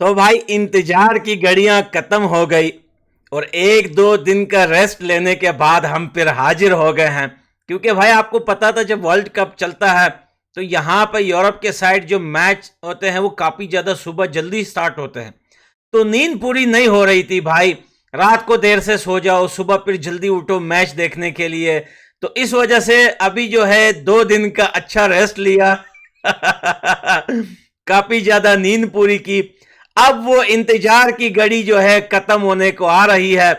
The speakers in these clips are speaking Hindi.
तो भाई इंतजार की घड़ियां खत्म हो गई और एक दो दिन का रेस्ट लेने के बाद हम फिर हाजिर हो गए हैं। क्योंकि भाई आपको पता था जब वर्ल्ड कप चलता है तो यहाँ पर यूरोप के साइड जो मैच होते हैं वो काफी ज्यादा सुबह जल्दी स्टार्ट होते हैं, तो नींद पूरी नहीं हो रही थी भाई। रात को देर से सो जाओ, सुबह फिर जल्दी उठो मैच देखने के लिए। तो इस वजह से अभी जो है 2 दिन का अच्छा रेस्ट लिया काफी ज्यादा नींद पूरी की। अब वो इंतजार की घड़ी जो है खत्म होने को आ रही है।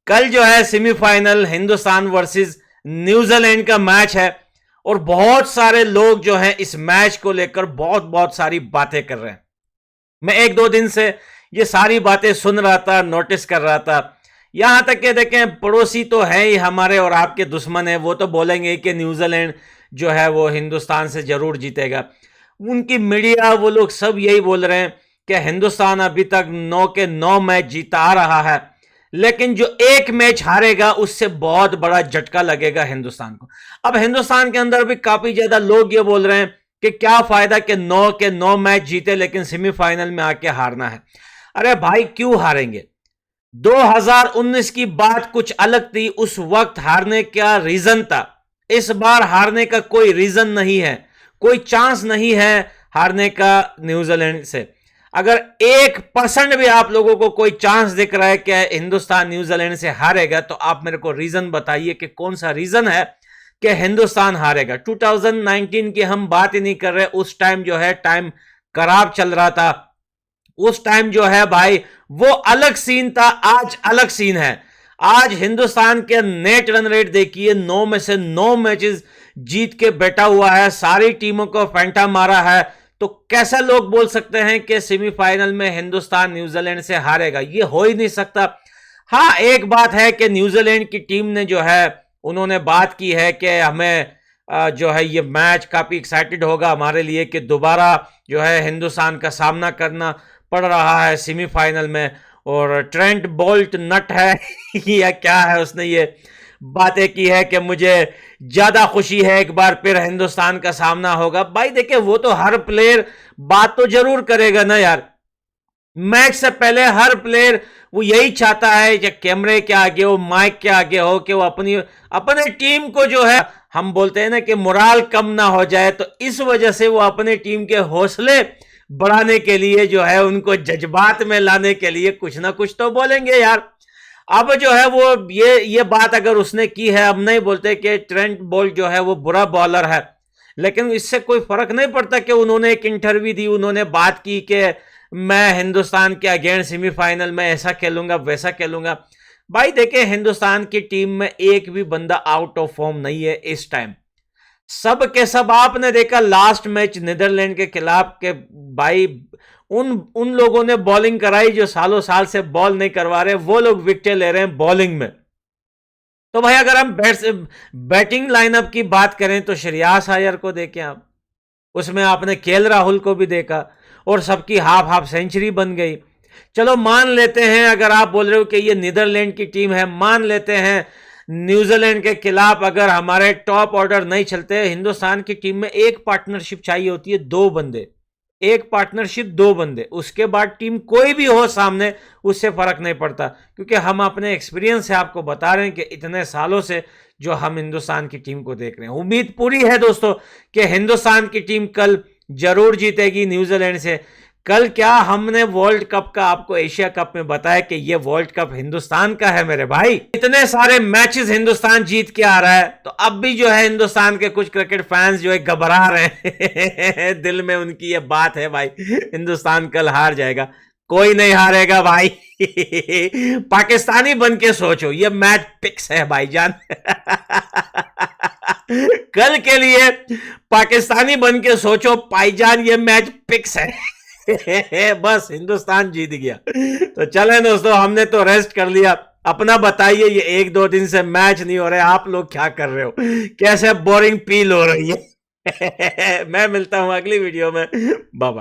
कल जो है सेमीफाइनल हिंदुस्तान वर्सेस न्यूजीलैंड का मैच है और बहुत सारे लोग जो हैं इस मैच को लेकर बहुत बहुत सारी बातें कर रहे हैं। मैं एक दो दिन से ये सारी बातें सुन रहा था, नोटिस कर रहा था। यहां तक कि देखें पड़ोसी तो है ही हमारे और आपके दुश्मन है, वो तो बोलेंगे कि न्यूजीलैंड जो है वो हिंदुस्तान से जरूर जीतेगा। उनकी मीडिया वो लोग सब यही बोल रहे हैं कि हिंदुस्तान अभी तक 9 के 9 मैच जीता आ रहा है, लेकिन जो एक मैच हारेगा उससे बहुत बड़ा झटका लगेगा हिंदुस्तान को। अब हिंदुस्तान के अंदर भी काफी ज्यादा लोग ये बोल रहे हैं कि क्या फायदा कि 9 के 9 मैच जीते लेकिन सेमीफाइनल में आके हारना है। अरे भाई क्यों हारेंगे? 2019 की बात कुछ अलग थी, उस वक्त हारने का रीजन था। इस बार हारने का कोई रीजन नहीं है, कोई चांस नहीं है हारने का न्यूजीलैंड से। अगर 1% भी आप लोगों को कोई चांस दिख रहा है कि हिंदुस्तान न्यूजीलैंड से हारेगा तो आप मेरे को रीजन बताइए कि कौन सा रीजन है कि हिंदुस्तान हारेगा। 2019 की हम बात ही नहीं कर रहे, उस टाइम जो है टाइम खराब चल रहा था। उस टाइम जो है भाई वो अलग सीन था, आज अलग सीन है। आज हिंदुस्तान के नेट रन रेट देखिए, 9 में से 9 मैचेस जीत के बैठा हुआ है, सारी टीमों को फेंटा मारा है। तो कैसे लोग बोल सकते हैं कि सेमीफाइनल में हिंदुस्तान न्यूजीलैंड से हारेगा? ये हो ही नहीं सकता। हाँ एक बात है कि न्यूजीलैंड की टीम ने जो है उन्होंने बात की है कि हमें जो है ये मैच काफी एक्साइटेड होगा हमारे लिए कि दोबारा जो है हिंदुस्तान का सामना करना पड़ रहा है सेमीफाइनल में। और ट्रेंट बोल्ट नट है या क्या है, उसने ये बातें की है कि मुझे ज्यादा खुशी है एक बार फिर हिंदुस्तान का सामना होगा। भाई देखिए वो तो हर प्लेयर बात तो जरूर करेगा ना यार, मैच से पहले हर प्लेयर वो यही चाहता है कि कैमरे के आगे हो, माइक के आगे हो, कि वो अपने टीम को जो है हम बोलते हैं ना कि मोराल कम ना हो जाए। तो इस वजह से वो अपने टीम के हौसले बढ़ाने के लिए जो है उनको जज्बात में लाने के लिए कुछ ना कुछ तो बोलेंगे यार। अब जो है वो ये बात अगर उसने की है, अब नहीं बोलते कि ट्रेंट बोल्ट जो है वो बुरा बॉलर है, लेकिन इससे कोई फर्क नहीं पड़ता कि उन्होंने एक इंटरव्यू दी, उन्होंने बात की कि मैं हिंदुस्तान के अगेंस्ट सेमीफाइनल में ऐसा खेलूंगा वैसा खेलूंगा। भाई देखे हिंदुस्तान की टीम में एक भी बंदा आउट ऑफ फॉर्म नहीं है इस टाइम, सब के सब। आपने देखा लास्ट मैच नीदरलैंड के खिलाफ के भाई उन लोगों ने बॉलिंग कराई जो सालों साल से बॉल नहीं करवा रहे, वो लोग विकेट ले रहे हैं बॉलिंग में। तो भाई अगर हम बैटिंग लाइनअप की बात करें तो श्रेयस अय्यर को देखें आप, उसमें आपने केएल राहुल को भी देखा और सबकी हाफ हाफ सेंचुरी बन गई। चलो मान लेते हैं अगर आप बोल रहे हो कि ये नीदरलैंड की टीम है, मान लेते हैं न्यूजीलैंड के खिलाफ अगर हमारे टॉप ऑर्डर नहीं चलते, हिंदुस्तान की टीम में एक पार्टनरशिप चाहिए होती है, 2 बंदे, एक पार्टनरशिप 2 बंदे, उसके बाद टीम कोई भी हो सामने उससे फर्क नहीं पड़ता। क्योंकि हम अपने एक्सपीरियंस से आपको बता रहे हैं कि इतने सालों से जो हम हिंदुस्तान की टीम को देख रहे हैं, उम्मीद पूरी है दोस्तों कि हिंदुस्तान की टीम कल जरूर जीतेगी न्यूजीलैंड से। कल क्या हमने वर्ल्ड कप का आपको एशिया कप में बताया कि ये वर्ल्ड कप हिंदुस्तान का है मेरे भाई। इतने सारे मैचेस हिंदुस्तान जीत के आ रहा है, तो अब भी जो है हिंदुस्तान के कुछ क्रिकेट फैंस जो है घबरा रहे हैं दिल में उनकी ये बात है भाई हिंदुस्तान कल हार जाएगा। कोई नहीं हारेगा भाई पाकिस्तानी बन के सोचो, ये मैच फिक्स है भाईजान कल के लिए पाकिस्तानी बन के सोचो भाईजान, ये मैच फिक्स है बस हिंदुस्तान जीत गया। तो चलें दोस्तों, हमने तो रेस्ट कर लिया, अपना बताइए ये 1-2 दिन से मैच नहीं हो रहे, आप लोग क्या कर रहे हो, कैसे बोरिंग फील हो रही है मैं मिलता हूं अगली वीडियो में, बाय बाय।